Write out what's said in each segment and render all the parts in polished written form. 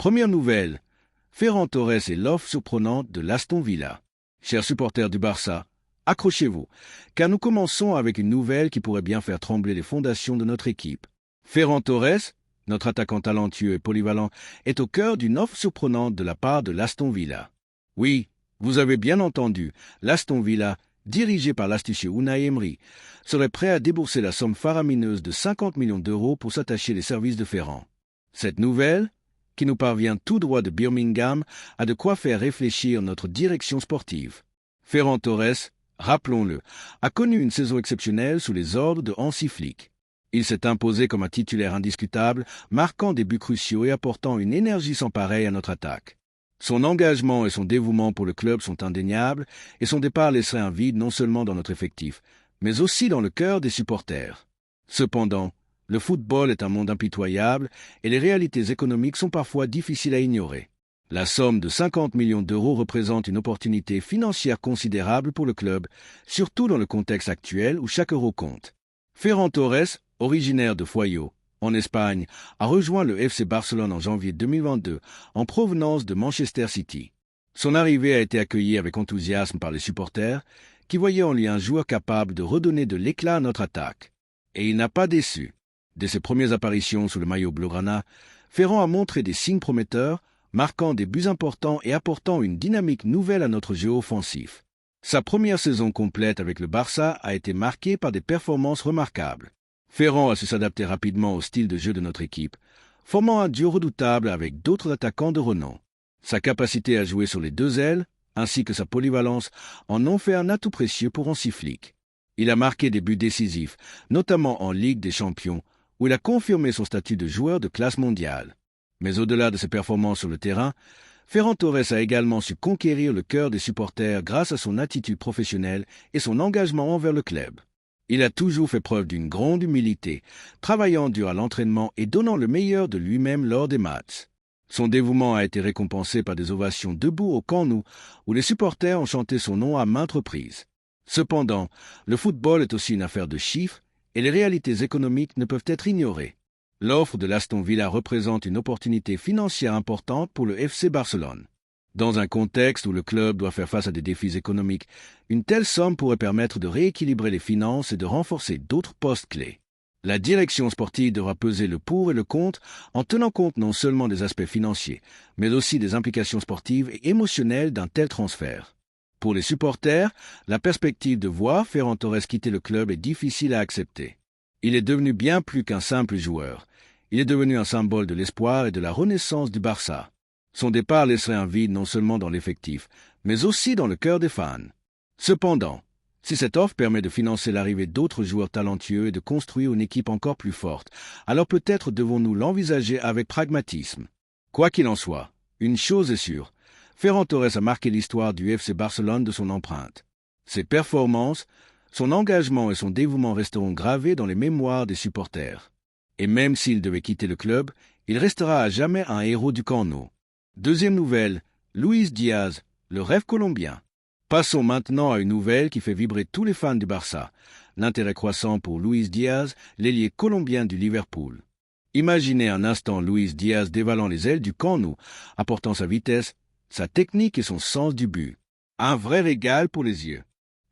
Première nouvelle, Ferran Torres et l'offre surprenante de l'Aston Villa. Chers supporters du Barça, accrochez-vous, car nous commençons avec une nouvelle qui pourrait bien faire trembler les fondations de notre équipe. Ferran Torres, notre attaquant talentueux et polyvalent, est au cœur d'une offre surprenante de la part de l'Aston Villa. Oui, vous avez bien entendu, l'Aston Villa, dirigé par l'astucieux Unai Emery, serait prêt à débourser la somme faramineuse de 50 millions d'euros pour s'attacher les services de Ferran. Cette nouvelle, qui nous parvient tout droit de Birmingham, a de quoi faire réfléchir notre direction sportive. Ferran Torres, rappelons-le, a connu une saison exceptionnelle sous les ordres de Hansi Flick. Il s'est imposé comme un titulaire indiscutable, marquant des buts cruciaux et apportant une énergie sans pareille à notre attaque. Son engagement et son dévouement pour le club sont indéniables, et son départ laisserait un vide non seulement dans notre effectif, mais aussi dans le cœur des supporters. Cependant, le football est un monde impitoyable et les réalités économiques sont parfois difficiles à ignorer. La somme de 50 millions d'euros représente une opportunité financière considérable pour le club, surtout dans le contexte actuel où chaque euro compte. Ferran Torres, originaire de Foyos, en Espagne, a rejoint le FC Barcelone en janvier 2022 en provenance de Manchester City. Son arrivée a été accueillie avec enthousiasme par les supporters qui voyaient en lui un joueur capable de redonner de l'éclat à notre attaque. Et il n'a pas déçu. Dès ses premières apparitions sous le maillot blaugrana, Ferran a montré des signes prometteurs, marquant des buts importants et apportant une dynamique nouvelle à notre jeu offensif. Sa première saison complète avec le Barça a été marquée par des performances remarquables. Ferran a su s'adapter rapidement au style de jeu de notre équipe, formant un duo redoutable avec d'autres attaquants de renom. Sa capacité à jouer sur les deux ailes, ainsi que sa polyvalence, en ont fait un atout précieux pour Hansi Flick. Il a marqué des buts décisifs, notamment en Ligue des Champions, où il a confirmé son statut de joueur de classe mondiale. Mais au-delà de ses performances sur le terrain, Ferran Torres a également su conquérir le cœur des supporters grâce à son attitude professionnelle et son engagement envers le club. Il a toujours fait preuve d'une grande humilité, travaillant dur à l'entraînement et donnant le meilleur de lui-même lors des matchs. Son dévouement a été récompensé par des ovations debout au Camp Nou, où les supporters ont chanté son nom à maintes reprises. Cependant, le football est aussi une affaire de chiffres, et les réalités économiques ne peuvent être ignorées. L'offre de l'Aston Villa représente une opportunité financière importante pour le FC Barcelone. Dans un contexte où le club doit faire face à des défis économiques, une telle somme pourrait permettre de rééquilibrer les finances et de renforcer d'autres postes clés. La direction sportive devra peser le pour et le contre en tenant compte non seulement des aspects financiers, mais aussi des implications sportives et émotionnelles d'un tel transfert. Pour les supporters, la perspective de voir Ferran Torres quitter le club est difficile à accepter. Il est devenu bien plus qu'un simple joueur. Il est devenu un symbole de l'espoir et de la renaissance du Barça. Son départ laisserait un vide non seulement dans l'effectif, mais aussi dans le cœur des fans. Cependant, si cette offre permet de financer l'arrivée d'autres joueurs talentueux et de construire une équipe encore plus forte, alors peut-être devons-nous l'envisager avec pragmatisme. Quoi qu'il en soit, une chose est sûre, Ferran Torres a marqué l'histoire du FC Barcelone de son empreinte. Ses performances, son engagement et son dévouement resteront gravés dans les mémoires des supporters. Et même s'il devait quitter le club, il restera à jamais un héros du Camp Nou. Deuxième nouvelle, Luis Diaz, le rêve colombien. Passons maintenant à une nouvelle qui fait vibrer tous les fans du Barça, l'intérêt croissant pour Luis Diaz, l'ailier colombien du Liverpool. Imaginez un instant Luis Diaz dévalant les ailes du Camp Nou, apportant sa vitesse, sa technique et son sens du but. Un vrai régal pour les yeux.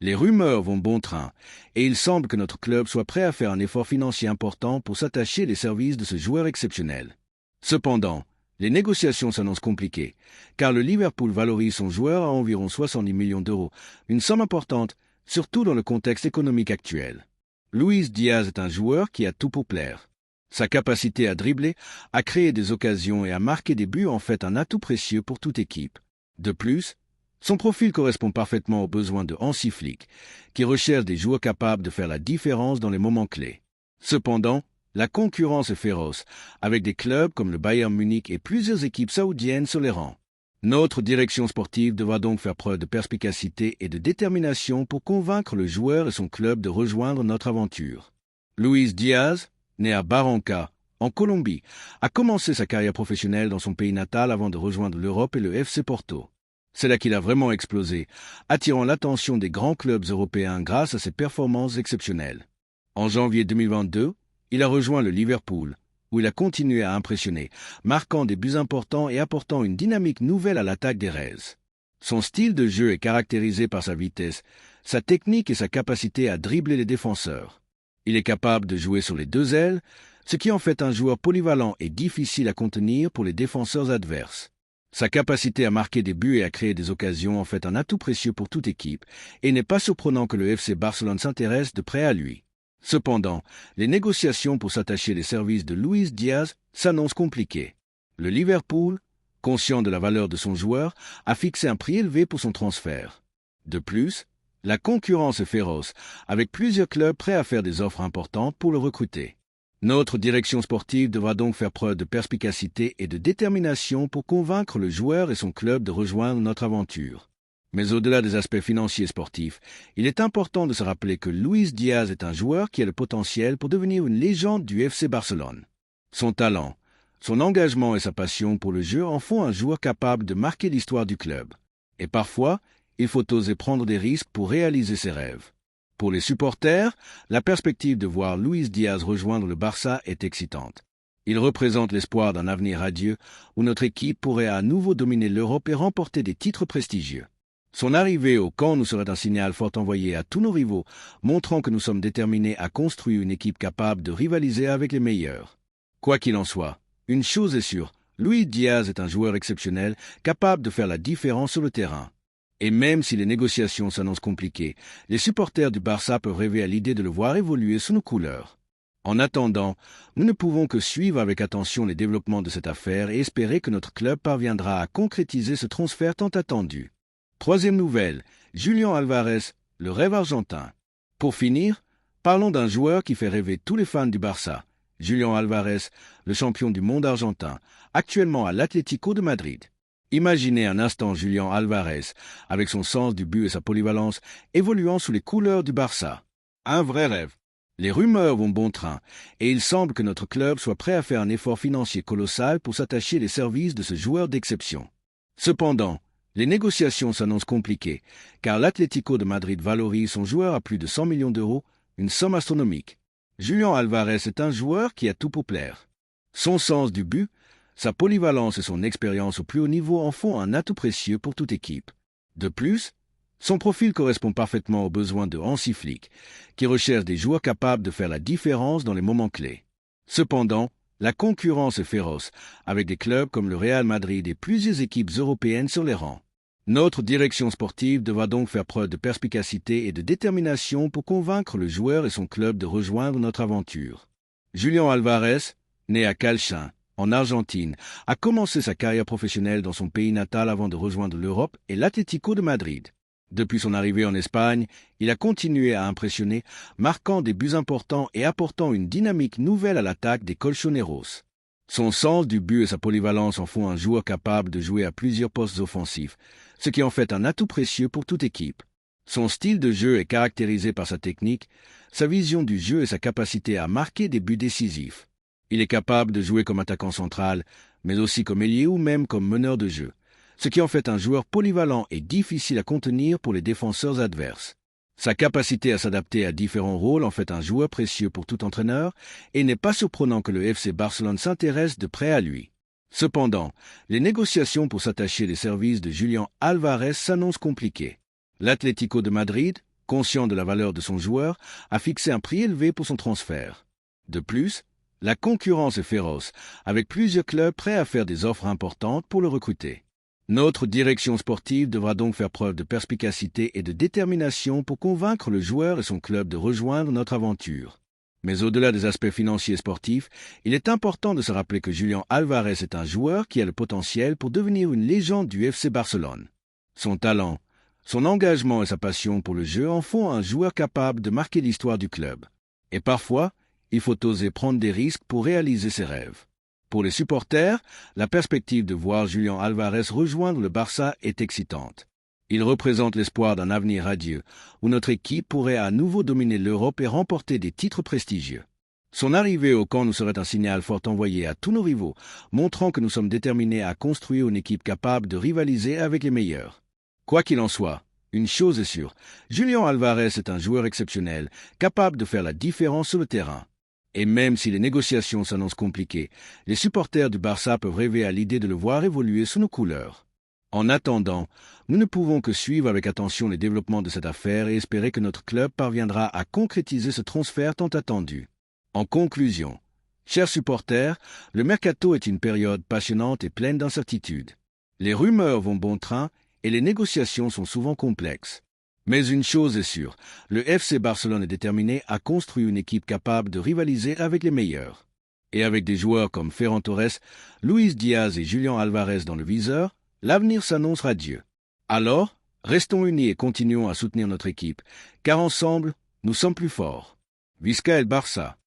Les rumeurs vont bon train, et il semble que notre club soit prêt à faire un effort financier important pour s'attacher les services de ce joueur exceptionnel. Cependant, les négociations s'annoncent compliquées, car le Liverpool valorise son joueur à environ 70 millions d'euros, une somme importante, surtout dans le contexte économique actuel. Luis Diaz est un joueur qui a tout pour plaire. Sa capacité à dribbler, à créer des occasions et à marquer des buts en fait un atout précieux pour toute équipe. De plus, son profil correspond parfaitement aux besoins de Hansi Flick, qui recherche des joueurs capables de faire la différence dans les moments clés. Cependant, la concurrence est féroce, avec des clubs comme le Bayern Munich et plusieurs équipes saoudiennes sur les rangs. Notre direction sportive devra donc faire preuve de perspicacité et de détermination pour convaincre le joueur et son club de rejoindre notre aventure. Luis Diaz, né à Barranca, en Colombie, a commencé sa carrière professionnelle dans son pays natal avant de rejoindre l'Europe et le FC Porto. C'est là qu'il a vraiment explosé, attirant l'attention des grands clubs européens grâce à ses performances exceptionnelles. En janvier 2022, il a rejoint le Liverpool, où il a continué à impressionner, marquant des buts importants et apportant une dynamique nouvelle à l'attaque des Reds. Son style de jeu est caractérisé par sa vitesse, sa technique et sa capacité à dribbler les défenseurs. Il est capable de jouer sur les deux ailes, ce qui en fait un joueur polyvalent et difficile à contenir pour les défenseurs adverses. Sa capacité à marquer des buts et à créer des occasions en fait un atout précieux pour toute équipe, et il n'est pas surprenant que le FC Barcelone s'intéresse de près à lui. Cependant, les négociations pour s'attacher les services de Luis Diaz s'annoncent compliquées. Le Liverpool, conscient de la valeur de son joueur, a fixé un prix élevé pour son transfert. De plus, la concurrence est féroce, avec plusieurs clubs prêts à faire des offres importantes pour le recruter. Notre direction sportive devra donc faire preuve de perspicacité et de détermination pour convaincre le joueur et son club de rejoindre notre aventure. Mais au-delà des aspects financiers et sportifs, il est important de se rappeler que Luis Diaz est un joueur qui a le potentiel pour devenir une légende du FC Barcelone. Son talent, son engagement et sa passion pour le jeu en font un joueur capable de marquer l'histoire du club. Et parfois, il faut oser prendre des risques pour réaliser ses rêves. Pour les supporters, la perspective de voir Luis Diaz rejoindre le Barça est excitante. Il représente l'espoir d'un avenir radieux où notre équipe pourrait à nouveau dominer l'Europe et remporter des titres prestigieux. Son arrivée au camp nous serait un signal fort envoyé à tous nos rivaux, montrant que nous sommes déterminés à construire une équipe capable de rivaliser avec les meilleurs. Quoi qu'il en soit, une chose est sûre, Luis Diaz est un joueur exceptionnel, capable de faire la différence sur le terrain. Et même si les négociations s'annoncent compliquées, les supporters du Barça peuvent rêver à l'idée de le voir évoluer sous nos couleurs. En attendant, nous ne pouvons que suivre avec attention les développements de cette affaire et espérer que notre club parviendra à concrétiser ce transfert tant attendu. Troisième nouvelle, Julián Álvarez, le rêve argentin. Pour finir, parlons d'un joueur qui fait rêver tous les fans du Barça, Julián Álvarez, le champion du monde argentin, actuellement à l'Atlético de Madrid. Imaginez un instant Julián Álvarez, avec son sens du but et sa polyvalence, évoluant sous les couleurs du Barça. Un vrai rêve. Les rumeurs vont bon train, et il semble que notre club soit prêt à faire un effort financier colossal pour s'attacher les services de ce joueur d'exception. Cependant, les négociations s'annoncent compliquées, car l'Atlético de Madrid valorise son joueur à plus de 100 millions d'euros, une somme astronomique. Julián Álvarez est un joueur qui a tout pour plaire. Son sens du but, sa polyvalence et son expérience au plus haut niveau en font un atout précieux pour toute équipe. De plus, son profil correspond parfaitement aux besoins de Hansi Flick, qui recherche des joueurs capables de faire la différence dans les moments clés. Cependant, la concurrence est féroce, avec des clubs comme le Real Madrid et plusieurs équipes européennes sur les rangs. Notre direction sportive devra donc faire preuve de perspicacité et de détermination pour convaincre le joueur et son club de rejoindre notre aventure. Julián Álvarez, né à Calchain, en Argentine, a commencé sa carrière professionnelle dans son pays natal avant de rejoindre l'Europe et l'Atlético de Madrid. Depuis son arrivée en Espagne, il a continué à impressionner, marquant des buts importants et apportant une dynamique nouvelle à l'attaque des Colchoneros. Son sens du but et sa polyvalence en font un joueur capable de jouer à plusieurs postes offensifs, ce qui en fait un atout précieux pour toute équipe. Son style de jeu est caractérisé par sa technique, sa vision du jeu et sa capacité à marquer des buts décisifs. Il est capable de jouer comme attaquant central, mais aussi comme ailier ou même comme meneur de jeu, ce qui en fait un joueur polyvalent et difficile à contenir pour les défenseurs adverses. Sa capacité à s'adapter à différents rôles en fait un joueur précieux pour tout entraîneur, et il n'est pas surprenant que le FC Barcelone s'intéresse de près à lui. Cependant, les négociations pour s'attacher les services de Julián Álvarez s'annoncent compliquées. L'Atlético de Madrid, conscient de la valeur de son joueur, a fixé un prix élevé pour son transfert. De plus, la concurrence est féroce, avec plusieurs clubs prêts à faire des offres importantes pour le recruter. Notre direction sportive devra donc faire preuve de perspicacité et de détermination pour convaincre le joueur et son club de rejoindre notre aventure. Mais au-delà des aspects financiers et sportifs, il est important de se rappeler que Julián Álvarez est un joueur qui a le potentiel pour devenir une légende du FC Barcelone. Son talent, son engagement et sa passion pour le jeu en font un joueur capable de marquer l'histoire du club. Et parfois, il faut oser prendre des risques pour réaliser ses rêves. Pour les supporters, la perspective de voir Julián Álvarez rejoindre le Barça est excitante. Il représente l'espoir d'un avenir radieux, où notre équipe pourrait à nouveau dominer l'Europe et remporter des titres prestigieux. Son arrivée au camp nous serait un signal fort envoyé à tous nos rivaux, montrant que nous sommes déterminés à construire une équipe capable de rivaliser avec les meilleurs. Quoi qu'il en soit, une chose est sûre, Julián Álvarez est un joueur exceptionnel, capable de faire la différence sur le terrain. Et même si les négociations s'annoncent compliquées, les supporters du Barça peuvent rêver à l'idée de le voir évoluer sous nos couleurs. En attendant, nous ne pouvons que suivre avec attention les développements de cette affaire et espérer que notre club parviendra à concrétiser ce transfert tant attendu. En conclusion, chers supporters, le mercato est une période passionnante et pleine d'incertitudes. Les rumeurs vont bon train et les négociations sont souvent complexes. Mais une chose est sûre, le FC Barcelone est déterminé à construire une équipe capable de rivaliser avec les meilleurs. Et avec des joueurs comme Ferran Torres, Luis Diaz et Julián Alvarez dans le viseur, l'avenir s'annonce radieux. Alors, restons unis et continuons à soutenir notre équipe, car ensemble, nous sommes plus forts. Visca el Barça!